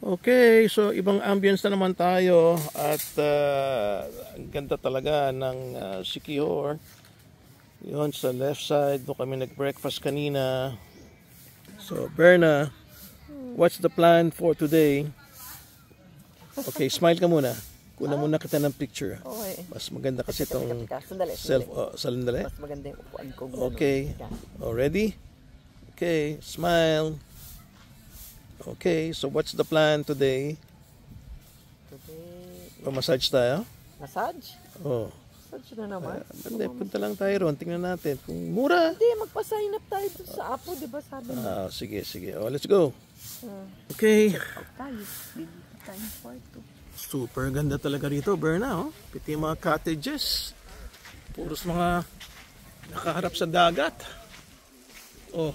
Okay, so ibang ambience na naman tayo at ang ganda talaga ng Siquijor. Yun sa left side, doon kami nag-breakfast kanina. So Berna, what's the plan for today? Okay, smile ka muna. Kuna muna kita ng picture. Okay. Mas maganda kasi itong sandali. Mas maganda yung upuan ko. Okay, ready? Okay, smile. Okay, so what's the plan today? Massage tayo? Massage? Oh. Massage na naman? Hindi, punta lang tayo ron. Tingnan natin. Kung mura. Hindi, magpa-sign up tayo dun sa Apo, di ba sabi mo? Sige. Oh, let's go. Okay. Check out tayo. Bibili tayo ng kwarto. Super ganda talaga rito, Berna. Oh. Piti yung mga cottages. Puros mga nakaharap sa dagat. Oh.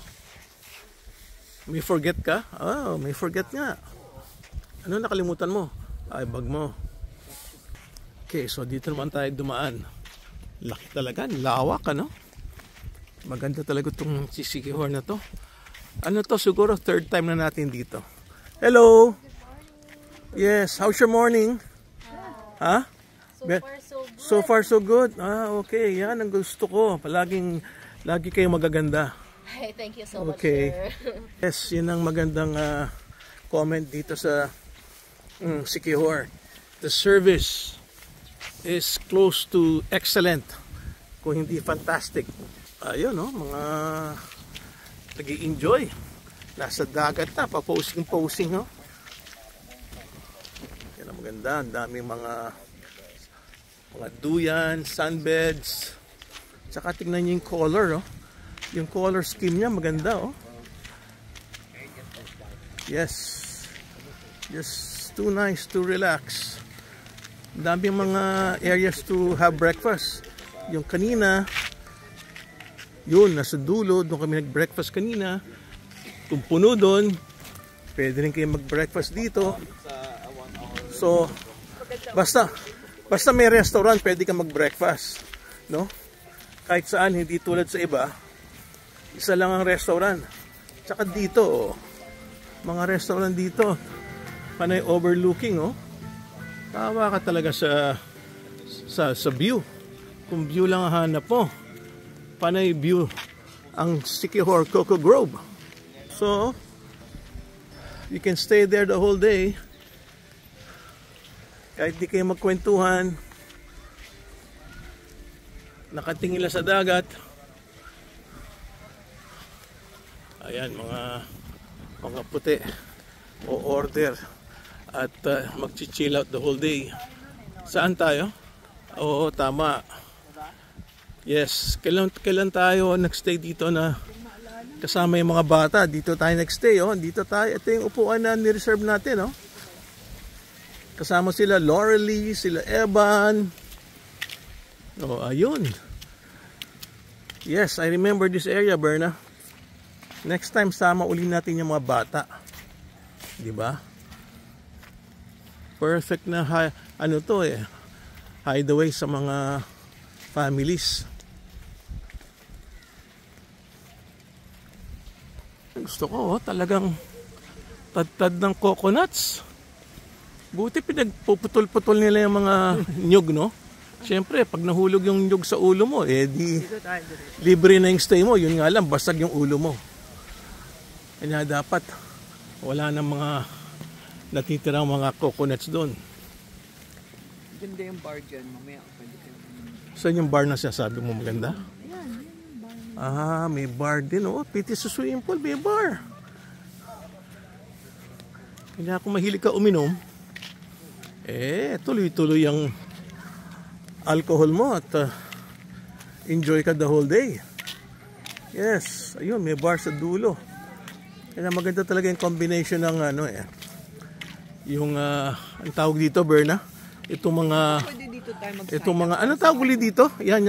May forget ka? May forget nga. Ano nakalimutan mo? Ay, bag mo. Okay, so dito naman tayo dumaan. Laki talaga, lawak, ano? Maganda talaga itong Siquijor na to. Ano to, siguro third time na natin dito. Hello! Yes, how's your morning? Ha? So far so good. Okay, yan ang gusto ko. Lagi kayong magaganda. Hey, thank you so much, sir. Yes, yun ang magandang comment dito sa Siquijor. The service is close to excellent, kung hindi fantastic. Ayun, mga nag-i-enjoy. Nasa dagat na, pa-posing, no? Yan ang maganda. Ang daming mga duyan, sunbeds. Tsaka tignan nyo yung color, oh. Yung color scheme niya maganda, oh. Yes. Just too nice to relax. Daming mga areas to have breakfast. Yung kanina, yun, nasa dulo, doon kami nag-breakfast kanina. Kung puno doon, pwede rin kayo mag-breakfast dito. So, basta may restaurant, pwede ka mag-breakfast, no? Kahit saan, hindi tulad sa iba. Isa lang ang restaurant. Tsaka dito, mga restaurant dito, panay overlooking, oh. Tawa ka talaga sa view. Kung view lang ang hanap mo, panay view ang Siquijor Coco Grove. So, you can stay there the whole day. Kahit di kayo magkwentuhan, nakatingin lang sa dagat. Ayan, mga puti o order at mag-chill out the whole day. Saan tayo? Oo, tama. Yes, kailan tayo nagstay dito na kasama yung mga bata? Dito tayo nagstay, oh. Dito tayo. Ito yung upuan na ni-reserve natin, oh. Kasama sila Laurelie, sila Evan. Oh, ayun. Yes, I remember this area, Berna. Next time sama uli natin yung mga bata. 'Di ba? Perfect na hideaway sa mga families. Gusto ko, talagang tad ng coconuts. Buti pinagpuputol-putol nila yung mga nyug, no? Siyempre, pag nahulog yung nyug sa ulo mo, di libre na yung stay mo. Yun nga lang, basag yung ulo mo. Kaya dapat wala nang mga natitirang mga coconuts doon. Ganda yung bar dyan. Mamaya pwede kayo. Saan yung bar na sinasabi mo maganda? May bar din, oh. Piti sa swimming pool, may bar. Kaya kung mahilig ka uminom, tuloy-tuloy ang alcohol mo at enjoy ka the whole day. Yes, ayun, may bar sa dulo. Kaya maganda talaga yung combination ng yung ang tawag dito, Berna, itong mga ano tawag ulit dito? Yan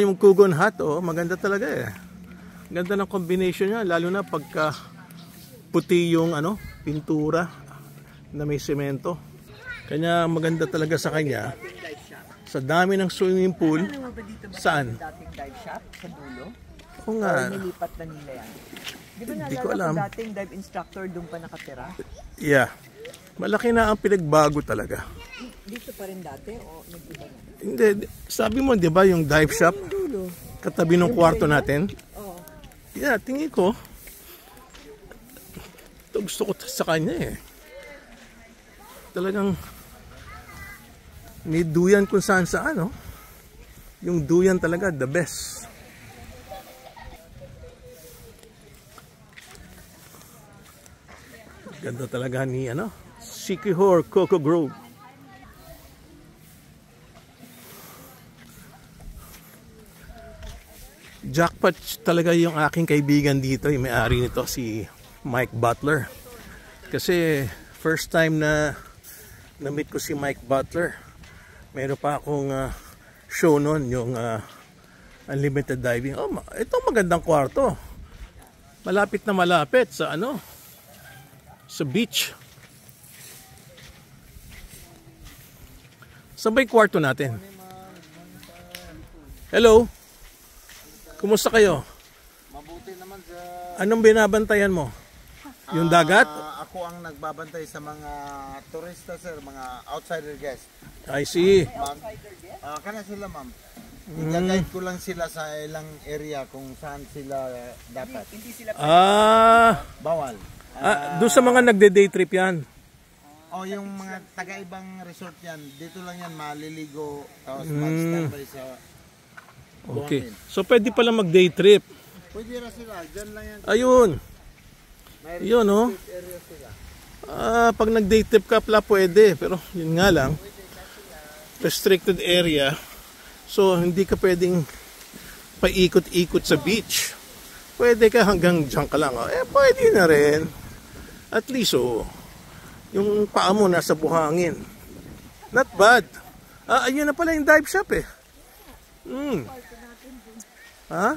yung Kugon Hut, oh, maganda talaga, eh. Ganda ng combination niya, lalo na pagka puti yung pintura na may semento. Kanya maganda talaga sa kanya. Sa dami ng swimming pool. Saan? Dating dive shop sa dulo? Oo nga. Nilipat na nila yan. Di ba Hindi ko naalala alam. ko dating dive instructor doon pa nakatira? Yeah. Malaki na ang pinagbago talaga. Dito pa rin dati o nag-iba na? Hindi, sabi mo, di ba, yung dive shop, Dulo. katabi ng kwarto natin? Oo. Yeah, tingin ko, ito gusto ko sa kanya eh. Talagang may duyan kung saan saan, no? Yung duyan talaga, the best. Ganda talaga ni, Sikihor Coco Grove. Jackpot talaga yung aking kaibigan dito, yung may-ari nito, si Mike Butler. Kasi first time na na-meet ko si Mike Butler, meron pa akong show noon, yung unlimited diving. Oh, itong magandang kwarto. Malapit na malapit sa sa beach. Saan ba yung kwarto natin? Hello? Kumusta kayo? Mabuti naman sa... Anong binabantayan mo? Yung dagat? Ako ang nagbabantay sa mga turista, sir, mga outsider guests. I see. Kana sila, ma'am. I-guide ko lang sila sa ilang area kung saan sila dapat. Bawal. Doon sa mga nagde-day trip yan. O yung mga taga-ibang resort yan, dito lang yan maliligo, tapos mag-standby sa Okay. buhangin. So pwede pala mag-day trip. Pwede na sila, dyan lang yan. Ayun. May Yun, no? area sila. Pag nag-day trip ka pala pwede. Pero yun nga lang, restricted area. So hindi ka pwedeng paikot-ikot sa beach. Pwede ka hanggang dyan ka lang. Pwede na rin. At least, yung paa mo nasa buhangin. Not bad. Ayun na pala yung dive shop eh. Ha?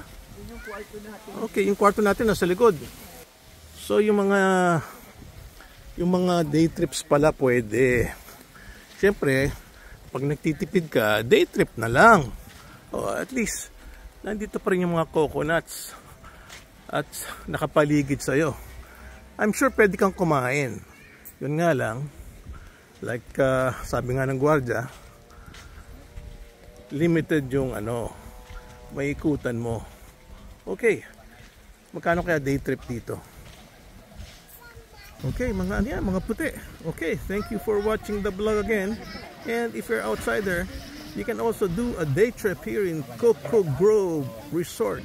Okay, yung kwarto natin nasa likod. So yung mga day trips pala pwede. Siyempre, pag nagtitipid ka, day trip na lang. At least nandito pa rin yung mga coconuts at nakapaligid sa'yo. I'm sure pwede kang kumain. Yun nga lang, like sabi nga ng gwardiya, limited yung maikutan mo. Okay, magkano kaya day trip dito? Okay, mga puti. Okay, thank you for watching the vlog again. And if you're outsider, you can also do a day trip here in Coco Grove Resort.